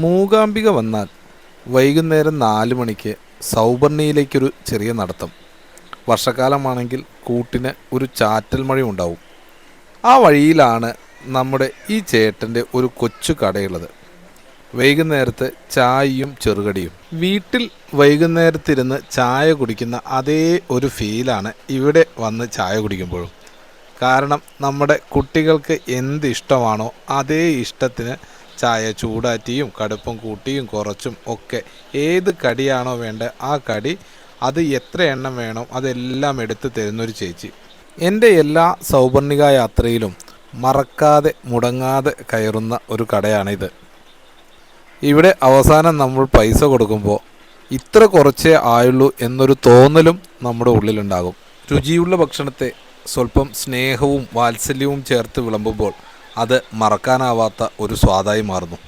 മൂകാംബിക വന്നാൽ വൈകുന്നേരം 4 മണിക്ക് സൗപർണിയിലേക്കൊരു ചെറിയ നടത്തം. വർഷക്കാലമാണെങ്കിൽ കൂട്ടിന് ഒരു ചാറ്റൽ മഴയും ഉണ്ടാവും. ആ വഴിയിലാണ് നമ്മുടെ ഈ ചേട്ടൻ്റെ ഒരു കൊച്ചു കടയുള്ളത്. വൈകുന്നേരത്ത് ചായയും ചെറുകടിയും. വീട്ടിൽ വൈകുന്നേരത്തിരുന്ന് ചായ കുടിക്കുന്ന അതേ ഒരു ഫീലാണ് ഇവിടെ വന്ന് ചായ കുടിക്കുമ്പോഴും. കാരണം നമ്മുടെ കുട്ടികൾക്ക് എന്ത് ഇഷ്ടമാണോ അതേ ഇഷ്ടത്തിന് ചായ ചൂടാറ്റിയും കടുപ്പം കൂട്ടിയും കുറച്ചും ഒക്കെ ഏത് കടിയാണോ വേണ്ടത് ആ കടി അത് എത്ര എണ്ണം വേണം അതെല്ലാം എടുത്ത് തരുന്നൊരു ചേച്ചി. എൻ്റെ എല്ലാ സൗപർണിക യാത്രയിലും മറക്കാതെ മുടങ്ങാതെ കയറുന്ന ഒരു കടയാണിത്. ഇവിടെ അവസാനം നമ്മൾ പൈസ കൊടുക്കുമ്പോൾ ഇത്ര കുറച്ചേ ആയുള്ളൂ എന്നൊരു തോന്നലും നമ്മുടെ ഉള്ളിലുണ്ടാകും. രുചിയുള്ള ഭക്ഷണത്തെ സ്വല്പം സ്നേഹവും വാത്സല്യവും ചേർത്ത് വിളമ്പുമ്പോൾ അത് മറക്കാനാവാത്ത ഒരു സ്വാദായി മാറുന്നു.